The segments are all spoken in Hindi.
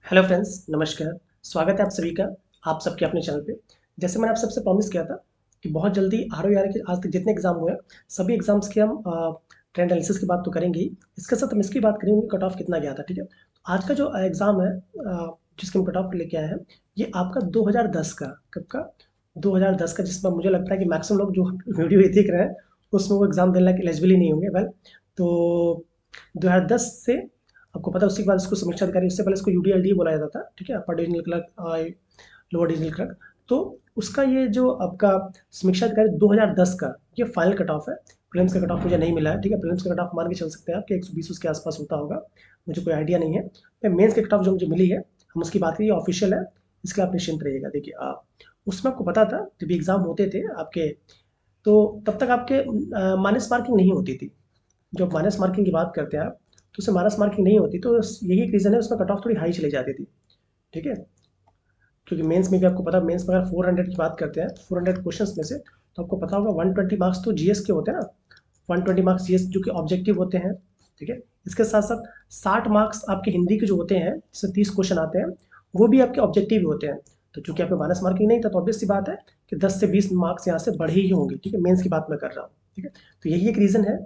हेलो फ्रेंड्स, नमस्कार। स्वागत है आप सभी का आप सबके अपने चैनल पे। जैसे मैंने आप सबसे प्रॉमिस किया था कि बहुत जल्दी आर के आज तक जितने एग्जाम हुए हैं सभी एग्जाम्स की हम ट्रेंड एनालिसिस की बात तो करेंगे ही। इसके साथ हम इसकी बात करेंगे कि कट ऑफ कितना गया था। ठीक है, तो आज का जो एग्जाम है जिसके हम कट ऑफ लेके आए हैं, ये आपका 2010 का, कब का, 2010 का, जिसमें मुझे लगता है कि मैक्सिमम लोग जो वीडियो ये देख रहे हैं उसमें वो एग्जाम देने के एलिजिबल ही नहीं होंगे। वेल, तो 2010 से आपको पता है, उसके बाद इसको समीक्षा अधिकारी, उससे पहले इसको यूडीएलडी बोला जाता था। ठीक है, upper divisional clerk, lower divisional clerk. तो उसका ये जो आपका समीक्षा अधिकारी 2010 का ये फाइनल कट ऑफ है। प्रीलिम्स का कट ऑफ मुझे नहीं मिला है। ठीक है, प्रीलिम्स का कट ऑफ मान के चल सकते हैं आप कि 120 उसके आसपास होता होगा, मुझे कोई आइडिया नहीं है। मेंस के कट ऑफ जो मुझे मिली है, हम उसकी बात करिए, ऑफिशियल है, इसके आप निश्चिंत रहिएगा। देखिए आप, उसमें आपको पता था जब एग्जाम होते थे आपके, तो तब तक आपके माइनस मार्किंग नहीं होती थी। जब माइनस मार्किंग की बात करते हैं आप, तो उससे माइनस मार्किंग नहीं होती, तो यही एक रीज़न है उसमें कट ऑफ थोड़ी हाई चली जाती थी। ठीक है, क्योंकि मेंस में भी आपको पता है, मेंस में अगर 400 की बात करते हैं, 400 क्वेश्चंस में से, तो आपको पता होगा 120 मार्क्स तो जीएस के होते हैं ना। 120 मार्क्स जीएस जो कि ऑब्जेक्टिव होते हैं। ठीक है, इसके साथ साथ 60 मार्क्स आपके हिंदी के जो होते हैं, जिससे 30 क्वेश्चन आते हैं, वो भी आपके ऑब्जेक्टिव ही होते हैं। तो चूंकि आपके माइनस मार्किंग नहीं था, तो ऑब्वियस सी बात है कि 10 से 20 मार्क्स यहाँ से बढ़े ही होंगे। ठीक है, मेंस की बात मैं कर रहा हूँ। ठीक है, तो यही एक रीज़न है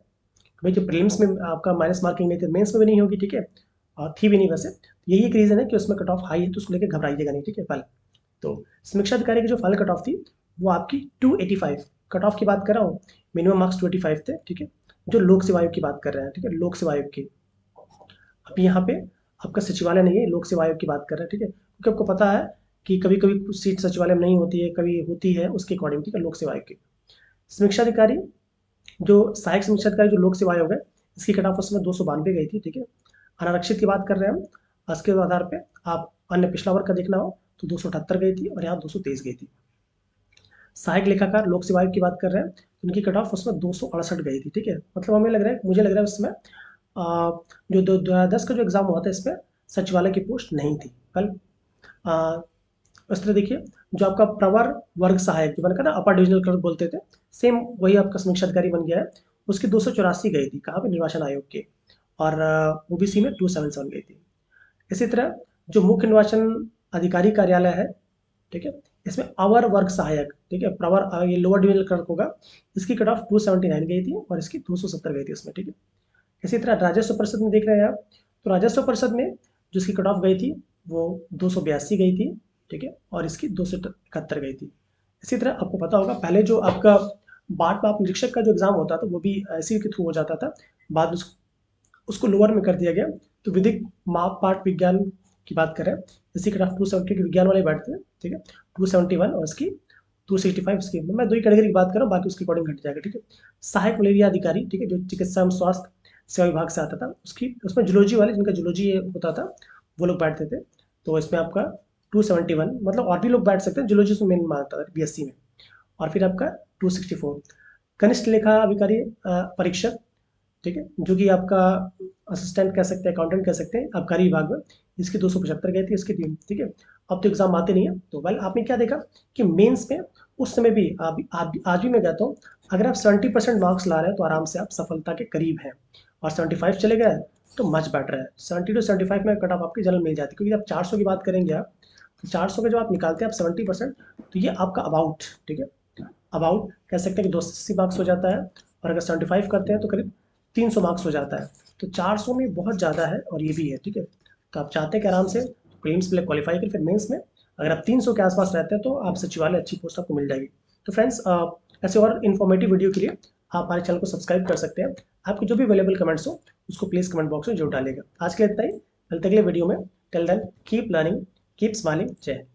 भाई, जो प्रीलिम्स में आपका माइनस मार्किंग नहीं थी, मेंस में भी नहीं होगी। ठीक है, और थी भी नहीं वैसे। यही एक रीज़न है कि उसमें कट ऑफ हाई है, तो उसको लेकर घबराइएगा नहीं। ठीक है, पहले तो समीक्षा अधिकारी की जो फाइनल कट ऑफ थी, वो आपकी 285 कट ऑफ की बात कर रहा हूँ। मिनिमम मार्क्स 285 थे। ठीक है, जो लोक सेवा आयोग की बात कर रहे हैं। ठीक है, लोक सेवा आयोग की, अभी यहाँ पे आपका सचिवालय नहीं है, लोक सेवा आयोग की बात कर रहे हैं। ठीक है, क्योंकि आपको पता है कि कभी कभी कुछ सीट सचिवालय में नहीं होती है, कभी होती है, उसके अकॉर्डिंग। ठीक है, लोक सेवा आयोग की समीक्षा अधिकारी, जो सहायक समीक्षा अधिकारी जो लोक सेवा आयोग है, इसकी कट ऑफ उसमें 292 गई थी। ठीक है, अनारक्षित की बात कर रहे हैं हम, उसके आधार पे आप अन्य पिछला वर्ग का देखना हो तो 278 गई थी, और यहाँ 223 गई थी। सहायक लेखाकार लोक सेवा आयोग की बात कर रहे हैं, तो उनकी कट ऑफ उसमें 268 गई थी। ठीक है, मतलब हमें लग रहा है, मुझे लग रहा है उसमें जो 2010 का जो एग्जाम हुआ था, इसमें सचिवालय की पोस्ट नहीं थी। कल उस तरह देखिए, जो आपका प्रवर वर्ग सहायक जो बना ना, अपर डिविजनल क्लर्क बोलते थे, सेम वही आपका समीक्षा अधिकारी बन गया है। उसकी 284 गई थी, कहाँ पे, निर्वाचन आयोग के, और ओबीसी में 277 गई थी। इसी तरह जो मुख्य निर्वाचन अधिकारी कार्यालय है, ठीक है, इसमें अवर वर्ग सहायक, ठीक है, प्रवर, ये लोअर डिविजनल क्लर्क होगा, इसकी कट ऑफ 279 गई थी, और इसकी 270 गई थी उसमें। ठीक है, इसी तरह राजस्व परिषद में देख रहे हैं आप, तो राजस्व परिषद में जिसकी कट ऑफ गई थी, वो 282 गई थी। ठीक है, और इसकी 271 गई थी। इसी तरह आपको पता होगा, पहले जो आपका बाट माप निरीक्षक का जो एग्जाम होता था, वो भी ऐसे के थ्रू हो जाता था। बाद में उसको लोअर में कर दिया गया। तो विधिक माप पाठ विज्ञान की बात करें, इसी कट ऑफ 270 के विज्ञान वाले बैठते हैं। ठीक है, 271 और इसकी 265, उसकी मैं दो ही कैटेगरी की बात कर रहा हूँ, बाकी उसके अकॉर्डिंग घट जाएगा। ठीक है, सहायक मलेरिया अधिकारी, ठीक है, जो चिकित्सा एवं स्वास्थ्य सेवा विभाग से आता था, उसकी उसमें जूलॉजी वाले, जिनका जूलॉजी होता था, वो लोग बैठते थे। तो इसमें आपका 271, मतलब और भी लोग बैठ सकते हैं, जूलॉजी उसमें मेन मानता था बीएससी में। और फिर आपका 264 कनिष्ठ लेखा अधिकारी, परीक्षक, ठीक है, जो कि आपका असिस्टेंट कह सकते हैं, अकाउंटेंट कह सकते हैं आबकारी विभाग में, इसकी 275 गई थी, इसकी 3। ठीक है, अब तो एग्जाम आते नहीं है, तो वेल आपने क्या देखा कि मेंस में उस समय भी आज भी मैं कहता हूँ, अगर आप 70% मार्क्स ला रहे हैं तो आराम से आप सफलता के करीब हैं। और 75 चले गए तो मच बेटर है। 70 to 75 में कट ऑफ आपकी जल्द मिल जाती है, क्योंकि आप 400 की बात करेंगे आप, तो 400 का जब आप निकालते हैं आप 70%, तो ये आपका अबाउट, ठीक है, अबाउट कह सकते हैं कि 280 मार्क्स हो जाता है। और अगर 75 करते हैं तो करीब 300 मार्क्स हो जाता है। तो 400 में बहुत ज़्यादा है, और ये भी है। ठीक है, तो आप चाहते हैं कि आराम से प्रीलिम्स के लिए क्वालिफाई करें, फिर मेंस में अगर आप 300 के आसपास रहते हैं तो आप सचिवालय अच्छी पोस्ट आपको मिल जाएगी। तो फ्रेंड्स, ऐसे और इन्फॉर्मेटिव वीडियो के लिए आप हमारे चैनल को सब्सक्राइब कर सकते हैं। आपके जो भी अवेलेबल कमेंट्स हो उसको प्लीज़ कमेंट बॉक्स में जरूर डालेगा। आज के लिए इतना ही, मिलते अगले वीडियो में। Till then keep learning, keep smiling, जय हिंद।